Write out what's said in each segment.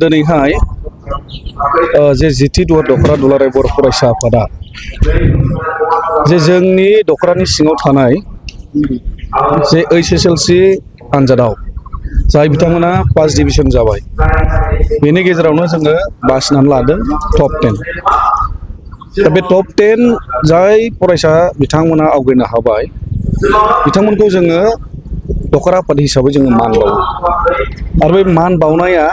दिनैहाय जे जिथि दखरा दुलाराय बर' फरायसा आफादा जे जोंनि दखरानि सिङाव थानाय जे HSLC आनजादाव जाय बिथांमोना फार्स्ट डिभिजन जाबाय बेनि गेजेरावनो जोङो बासिनानै लादों टप 10 दा बे टप 10 जाय फरायसा बिथांमोना आवगायनो हाबाय बिथांमोनखौ जोङो दखरा आफाद हिसाबै जोङो मान बावो आरो बे मान बावनाया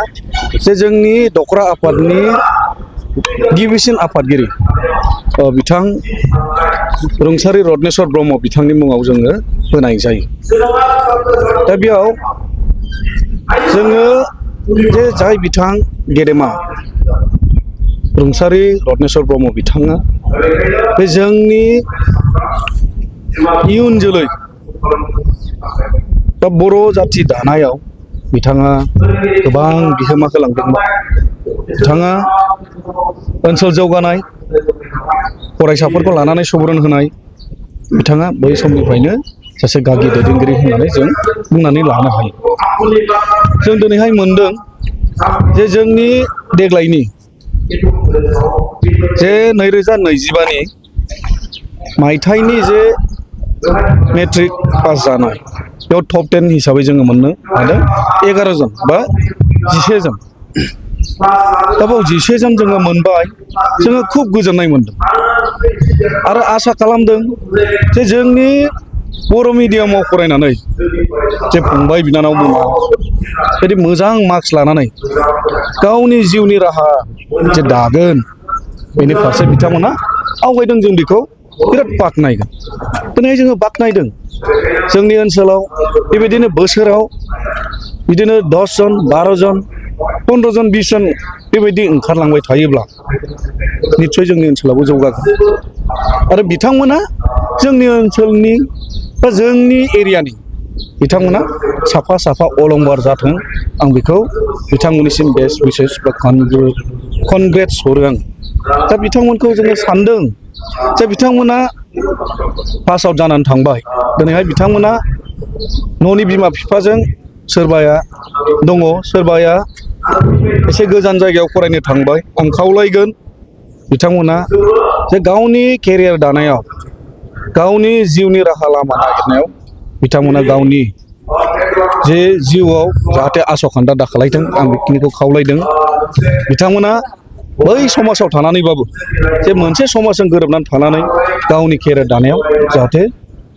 जे जोंनि दखरा आफादनि गिबिसिन आफादगिरि बिथां रुंसारि रत्नेश्वर ब्रह्म बिथांनि मुङाव जोङो होनाय जायो। दा बेयाव जोङो जे जाय बिथां गेदेमा रुंसारि रत्नेश्वर ब्रह्म बिथाङा बे जोंनि इयुन जोलै दा बर' जाथि दानायाव बिथाङा गोबां बिहोमा होलांदोंमोन। बिथाङा ओनसोल जौगानाय फरायसाफोरखौ लानानै सुबुरुन होनाय बिथाङा बै समनिफ्रायनो सासे गागि दैदेनगिरि होननानै जों बुंनानै लानो हायो। जों दिनैहाय मोनदों जे जोंनि देग्लायनि जे 2025नि मायथाइनि जे मेट्रिक पास जानाय बेयाव टप 10 हिसाबै जोङो मोननो हादों 11 जन बा 11 जन। दा बाव 11 जन जोङो मोनबाय, जोङो खुब गोजोननाय मोनदों आरो आसा खालामदों जे जोंनि बर' मिडियामाव फरायनानै जे फंबाय बिनानावमोना जुदि मोजां मार्क्स लानानै गावनि जिउनि राहा जे दागोन बेनि फारसे बिथांमोना आवगायदों, जों बेखौ बिराद बाख्नायगोन। दिनै जोङो बाख्नायदों जोंनि ओनसोलाव बेबायदिनो बोसोराव बिदिनो 10 जन 12 जन 15 जन 20 जन बेबायदि ओंखारलांबाय थायोब्ला निस्सय जोंनि ओनसोलावबो जौगागोन आरो बिथांमोना जोंनि ओनसोलनि बा जोंनि एरियानि बिथांमोना साफा साफा अलंबार जाथों, आं बेखौ बिथांमोननिसिम बेस्ट विशेस बा कनग्रेट्स हरो आं। दा बिथांमोनखौ जोङो सानदों जे बिथांमोना पास आउट जानानै थांबाय, दिनैहाय बिथांमोना न'नि बिमा बिफाजों सोरबाया दङ, सोरबाया एसे गोजान जायगायाव फरायनो थांबाय। आं खावलायगोन बिथांमोना जे गावनि केरियार दानायाव गावनि जिउनि राहा लामा नागिरनायाव बिथांमोना गावनि जे जिउआव जाहाथे आसखान्दा दाखालायथों, आं बेखिनिखौ खावलायदों। बिथांमोना बै समाजाव थानानैबाबो जे मोनसे समाजजों गोरोबनानै थानानै गावनि केरियार दानायाव जाहाथे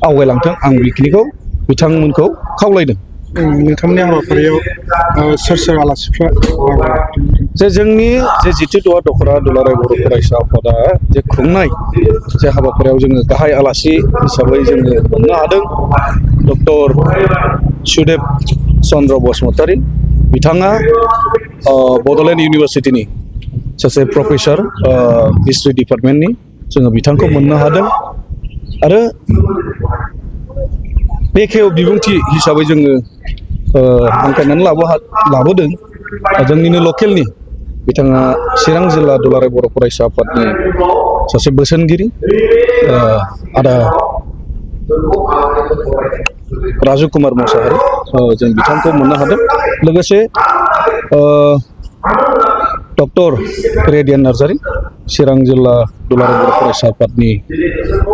आवगायलांथों, आं बेखिनिखौ बिथांमोनखौ खावलायदों। नोंथांमोननि हाबाफारियाव सोर सोर आलासिफ्रा जे जोंनि जे जिथु दखरा दुलाराय बर' फरायसा आफादा जे खुंनाय जे हाबाफारियाव जोङो गाहाय आलासि हिसाबै जोङो मोननो हादों डक्टर सुदेब चन्द्र बसुमतारी। बिथाङा बड'लेण्ड इउनिभारसिटिनि सासे प्रफेसर हिस्ट्रि डिपार्टमेन्टनि, जोङो बिथांखौ मोननो हादों आरो बेखेव बिबुंथि हिसाबै जोङो हांख्रायनानै लाबोदों जोंनिनो लकेलनि बिथाङा चिरां जिल्ला दुलाराय बर' फरायसा आफादनि सासे बोसोनगिरि आदा राजु कुमार मोसाहारि, जों बिथांखौ मोननो हादों। लोगोसे डक्टर रेडियान नार्जारी, चिरां जिल्ला दुलाराय बर' फरायसा आफादनि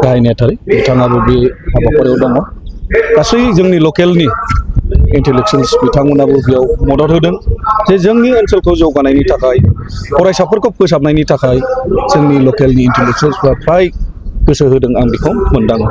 गाहाय नेहाथारि, बिथाङाबो बे हाबाफारियाव दङ। गासै जोंनि लकेलनि इन्टेलेक्सुवेल्स बिथांमोनाबो बेयाव मदद होदों जे जोंनि ओनसोलखौ जौगानायनि थाखाय, फरायसाफोरखौ फोसाबनायनि थाखाय जोंनि लकेलनि इन्टेलेक्सुवेल्सफ्रा फ्राय गोसो होदों, आं बेखौ मोनदाङो।